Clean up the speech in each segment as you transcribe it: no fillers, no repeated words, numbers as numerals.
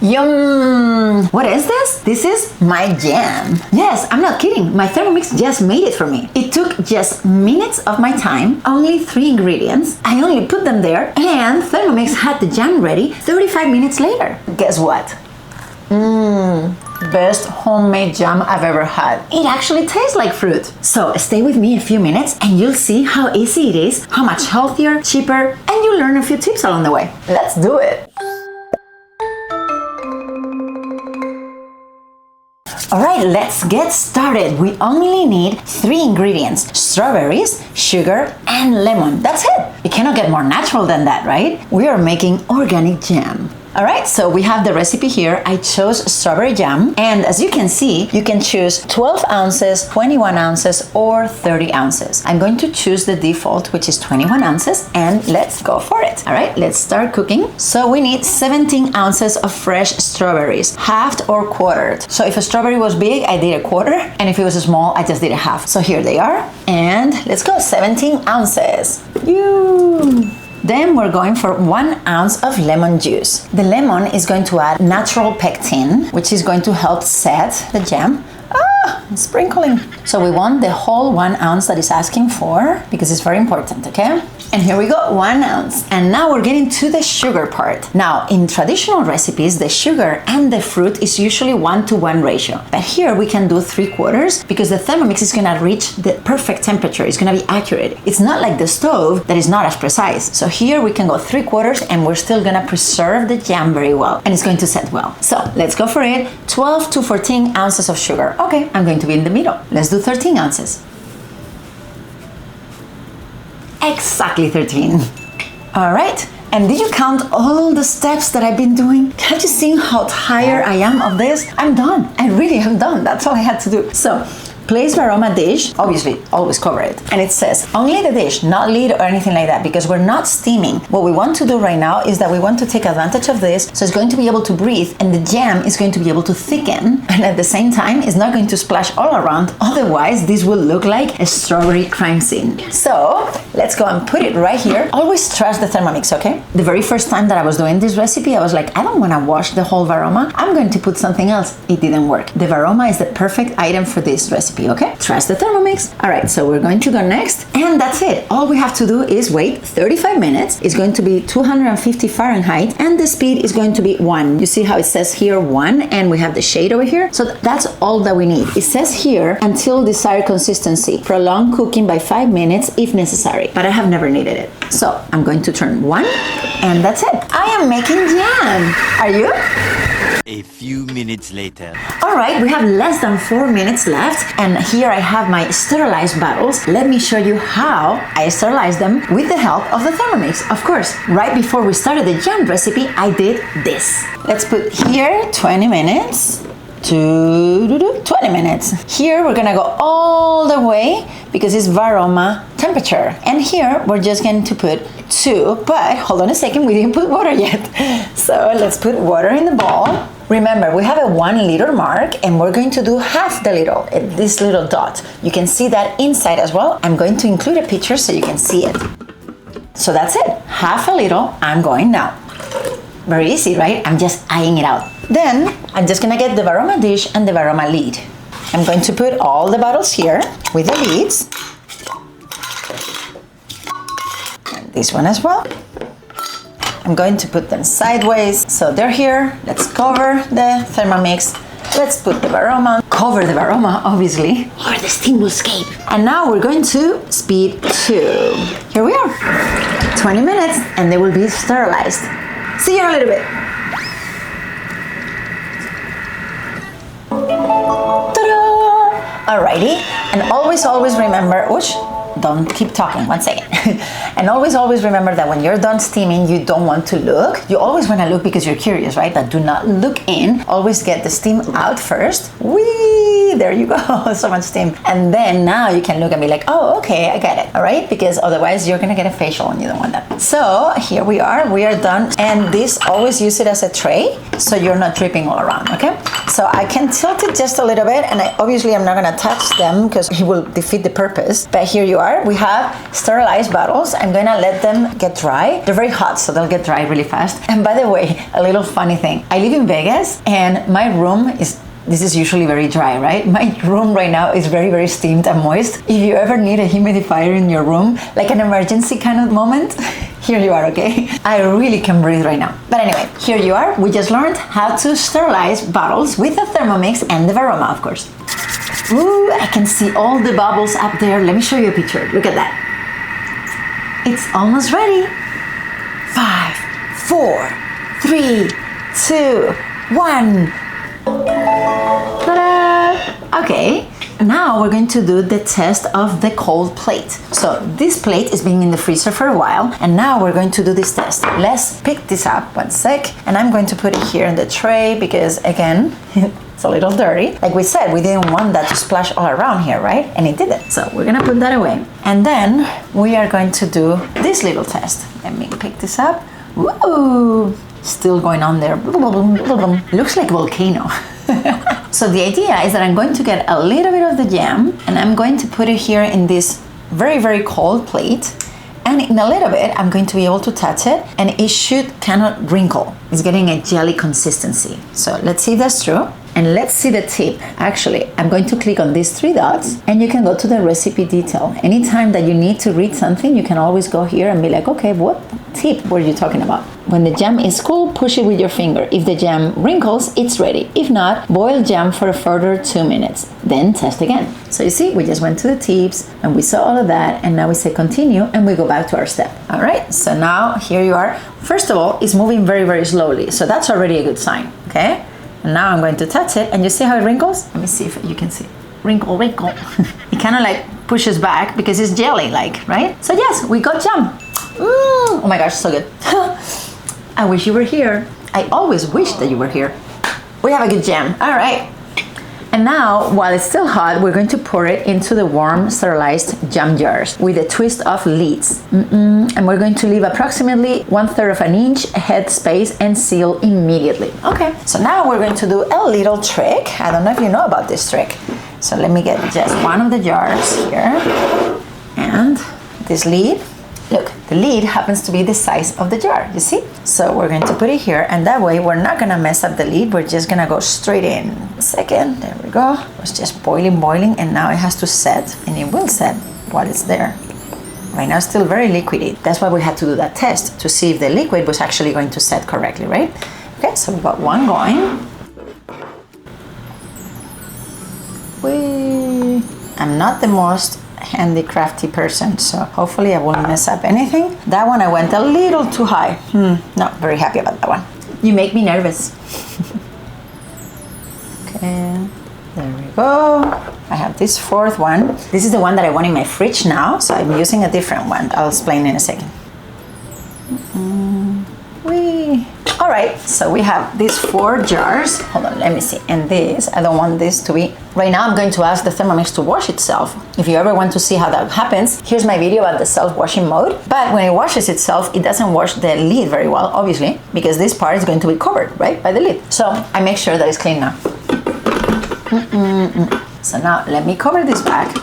Yum! What is this? This is my jam. Yes, I'm not kidding. My Thermomix just made it for me. It took just minutes of my time, only 3 ingredients. I only put them there, and Thermomix had the jam ready 35 minutes later. Guess what? Best homemade jam I've ever had. It actually tastes like fruit. So stay with me a few minutes and you'll see how easy it is, how much healthier, cheaper, and you'll learn a few tips along the way. Let's do it. Alright, let's get started. We only need 3 ingredients: strawberries, sugar, and lemon. That's it. It cannot get more natural than that, right? We are making organic jam. Alright, so we have the recipe here. I chose strawberry jam, and as you can see, you can choose 12 ounces, 21 ounces, or 30 ounces. I'm going to choose the default, which is 21 ounces, and let's go for it. Alright, let's start cooking. So we need 17 ounces of fresh strawberries, halved or quartered. So if a strawberry was big, I did a quarter, and if it was small, I just did a half. So here they are, and let's go, 17 ounces. Then we're going for 1 ounce of lemon juice. The lemon is going to add natural pectin, which is going to help set the jam. Sprinkling. So we want the whole 1 ounce that is asking for, because it's very important, okay? And here we go, 1 ounce. And now we're getting to the sugar part. Now, in traditional recipes, the sugar and the fruit is usually 1-to-1 ratio. But here we can do 3/4 because the Thermomix is gonna reach the perfect temperature. It's gonna be accurate. It's not like the stove that is not as precise. So here we can go 3/4 and we're still gonna preserve the jam very well. And it's going to set well. So let's go for it. 12 to 14 ounces of sugar. Okay, I'm going to be in the middle. Let's do 13 ounces. Exactly 13. All right. And did you count all the steps that I've been doing? Have you seen how tired I am of this? I'm done. I really am done. That's all I had to do. So place Varoma dish, obviously always cover it. And it says only the dish, not lid or anything like that, because we're not steaming. What we want to do right now is that we want to take advantage of this, so it's going to be able to breathe and the jam is going to be able to thicken, and at the same time it's not going to splash all around. Otherwise this will look like a strawberry crime scene. So let's go and put it right here. Always trust the Thermomix, okay? The very first time that I was doing this recipe, I was like, I don't want to wash the whole Varoma. I'm going to put something else. It didn't work. The Varoma is the perfect item for this recipe. Okay, trust the Thermomix. All right, so we're going to go next, and that's it. All we have to do is wait 35 minutes. It's going to be 250 Fahrenheit, and the speed is going to be 1. You see how it says here 1, and we have the shade over here. So that's all that we need. It says here until desired consistency. Prolong cooking by 5 minutes if necessary, but I have never needed it. So I'm going to turn 1, and that's it. I am making jam. Are you? A few minutes later. All right, we have less than 4 minutes left, and here I have my sterilized bottles. Let me show you how I sterilize them with the help of the Thermomix. Of course, right before we started the jam recipe, I did this. Let's put here 20 minutes to 20 minutes. Here we're gonna go all the way because it's Varoma temperature. And here we're just going to put 2, but hold on a second, we didn't put water yet. So let's put water in the bowl. Remember, we have a 1 liter mark and we're going to do half the liter, this little dot. You can see that inside as well. I'm going to include a picture so you can see it. So that's it, half a liter, I'm going now. Very easy, right? I'm just eyeing it out. Then I'm just gonna get the Varoma dish and the Varoma lid. I'm going to put all the bottles here with the lids. And this one as well. I'm going to put them sideways, so they're here. Let's cover the Thermomix. Let's put the Varoma, cover the Varoma, obviously, or the steam will escape. And now we're going to speed 2. Here we are, 20 minutes, and they will be sterilized. See you in a little bit. Ta-da! Alrighty, and always remember, don't keep talking, 1 second. And always remember that when you're done steaming, you don't want to look. You always want to look because you're curious, right? But do not look in. Always get the steam out first. Whee! There you go, so much steam. And then now you can look and be like, oh, okay, I get it, all right? Because otherwise you're gonna get a facial and you don't want that. So here we are done. And this, always use it as a tray so you're not dripping all around, okay? So I can tilt it just a little bit, and obviously I'm not gonna touch them because it will defeat the purpose. But here you are, we have sterilized bottles. I'm gonna let them get dry. They're very hot, so they'll get dry really fast. And by the way, a little funny thing. I live in Vegas and my room this is usually very dry, right? My room right now is very, very steamed and moist. If you ever need a humidifier in your room, like an emergency kind of moment, here you are, okay? I really can breathe right now. But anyway, here you are. We just learned how to sterilize bottles with the Thermomix and the Varoma, of course. Ooh, I can see all the bubbles up there. Let me show you a picture. Look at that. It's almost ready. 5, 4, 3, 2, 1. Ta-da! Okay, now we're going to do the test of the cold plate. So this plate is being in the freezer for a while, and now we're going to do this test. Let's pick this up, 1 sec, and I'm going to put it here in the tray because, again, it's a little dirty. Like we said, we didn't want that to splash all around here, right? And it didn't. So we're gonna put that away. And then we are going to do this little test. Let me pick this up. Woo! Still going on there. Looks like a volcano. So the idea is that I'm going to get a little bit of the jam and I'm going to put it here in this very, very cold plate. And in a little bit, I'm going to be able to touch it and it should kind of wrinkle. It's getting a jelly consistency. So let's see if that's true. And let's see the tip. Actually, I'm going to click on these 3 dots and you can go to the recipe detail. Anytime that you need to read something, you can always go here and be like, okay, what tip were you talking about? When the jam is cool, push it with your finger. If the jam wrinkles, it's ready. If not, boil jam for a further 2 minutes. Then test again. So you see, we just went to the tips and we saw all of that and now we say continue and we go back to our step. All right, so now here you are. First of all, it's moving very, very slowly. So that's already a good sign, okay? And now I'm going to touch it and you see how it wrinkles? Let me see if you can see. Wrinkle, wrinkle. It kind of like pushes back because it's jelly-like, right? So yes, we got jam. Oh my gosh, so good. I wish you were here. I always wish that you were here. We have a good jam. All right. And now, while it's still hot, we're going to pour it into the warm, sterilized jam jars with a twist of lids. And we're going to leave approximately 1/3 of an inch head space and seal immediately. Okay, so now we're going to do a little trick. I don't know if you know about this trick. So let me get just one of the jars here. And this lid. Look, the lid happens to be the size of the jar, you see? So we're going to put it here, and that way we're not gonna mess up the lid, we're just gonna go straight in. Second, there we go. It's just boiling, and now it has to set, and it will set while it's there. Right now it's still very liquidy. That's why we had to do that test, to see if the liquid was actually going to set correctly, right? Okay, so we've got one going. Whee! I'm not the most handy-crafty person, so hopefully I won't mess up anything. That one I went a little too high. Not very happy about that one. You make me nervous. Okay, there we go. I have this 4th one. This is the one that I want in my fridge now, so I'm using a different one. I'll explain in a second. Whee! All right, so we have these 4 jars. Hold on, let me see. And this, I don't want this to be... Right now I'm going to ask the Thermomix to wash itself. If you ever want to see how that happens, here's my video about the self-washing mode. But when it washes itself, it doesn't wash the lid very well, obviously, because this part is going to be covered, right, by the lid. So I make sure that it's clean now. So now let me cover this back.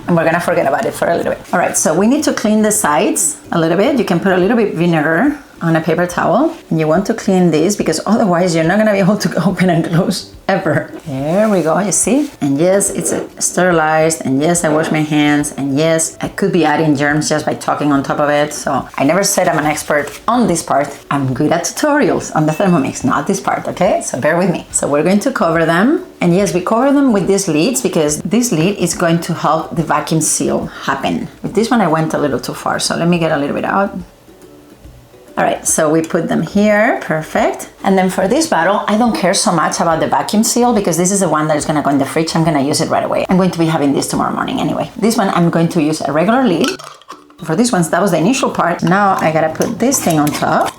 And we're gonna forget about it for a little bit. All right, so we need to clean the sides a little bit. You can put a little bit vinegar on a paper towel. And you want to clean this because otherwise you're not gonna be able to open and close ever. There we go, you see? And yes, it's sterilized, and yes, I wash my hands, and yes, I could be adding germs just by talking on top of it. So I never said I'm an expert on this part. I'm good at tutorials on the Thermomix, not this part, okay? So bear with me. So we're going to cover them. And yes, we cover them with these lids because this lid is going to help the vacuum seal happen. With this one, I went a little too far, so let me get a little bit out. All right, so we put them here, perfect. And then for this bottle, I don't care so much about the vacuum seal because this is the one that is gonna go in the fridge. I'm gonna use it right away. I'm going to be having this tomorrow morning anyway. This one, I'm going to use a regular lid. For this one, that was the initial part. Now I gotta put this thing on top,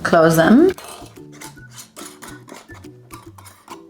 close them.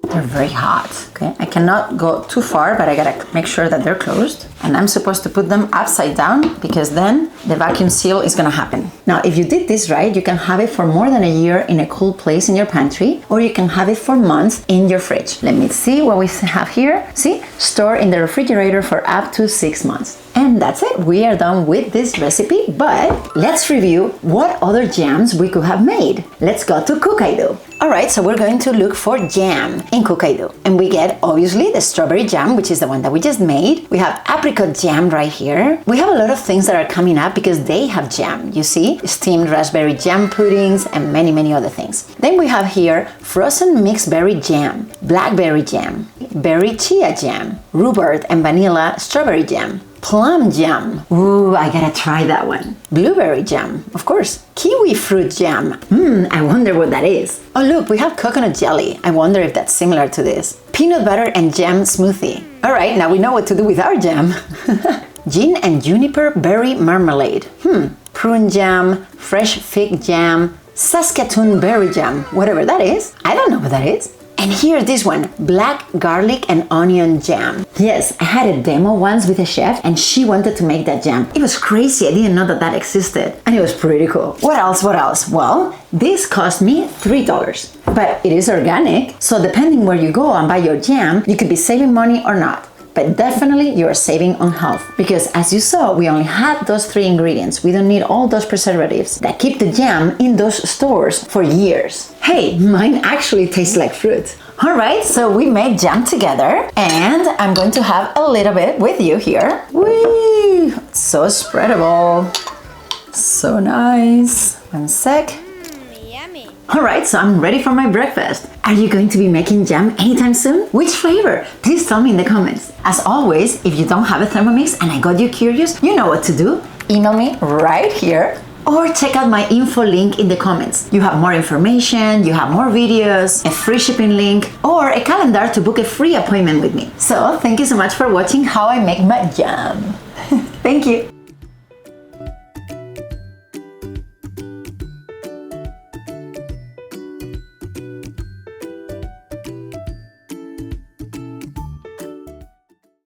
They're very hot, okay? I cannot go too far, but I gotta make sure that they're closed. And I'm supposed to put them upside down because then the vacuum seal is gonna happen. Now, if you did this right, you can have it for more than a year in a cool place in your pantry, or you can have it for months in your fridge. Let me see what we have here. See, store in the refrigerator for up to 6 months. And that's it, we are done with this recipe, but let's review what other jams we could have made. Let's go to Cookaido. Alright, so we're going to look for jam in Cookaido. And we get, obviously, the strawberry jam, which is the one that we just made. We have apricot jam right here. We have a lot of things that are coming up because they have jam, you see? Steamed raspberry jam puddings and many, many other things. Then we have here frozen mixed berry jam, blackberry jam, berry chia jam, rhubarb and vanilla strawberry jam, plum jam. Ooh, I gotta try that one. Blueberry jam, of course. Kiwi fruit jam. I wonder what that is. Oh look, we have coconut jelly. I wonder if that's similar to this. Peanut butter and jam smoothie. All right, now we know what to do with our jam. Gin and juniper berry marmalade. Prune jam, fresh fig jam, Saskatoon berry jam, whatever that is. I don't know what that is. And here, this one, black garlic and onion jam. Yes, I had a demo once with a chef and she wanted to make that jam. It was crazy, I didn't know that that existed. And it was pretty cool. What else? Well, this cost me $3. But it is organic, so depending where you go and buy your jam, you could be saving money or not. But definitely you're saving on health, because as you saw, we only had those 3 ingredients. We don't need all those preservatives that keep the jam in those stores for years. Hey, mine actually tastes like fruit. All right, so we made jam together and I'm going to have a little bit with you here. Whee! So spreadable. So nice. One sec. Yummy. All right, so I'm ready for my breakfast. Are you going to be making jam anytime soon? Which flavor? Please tell me in the comments. As always, if you don't have a Thermomix and I got you curious, you know what to do. Email me right here or check out my info link in the comments. You have more information, you have more videos, a free shipping link, or a calendar to book a free appointment with me. So thank you so much for watching how I make my jam. Thank you.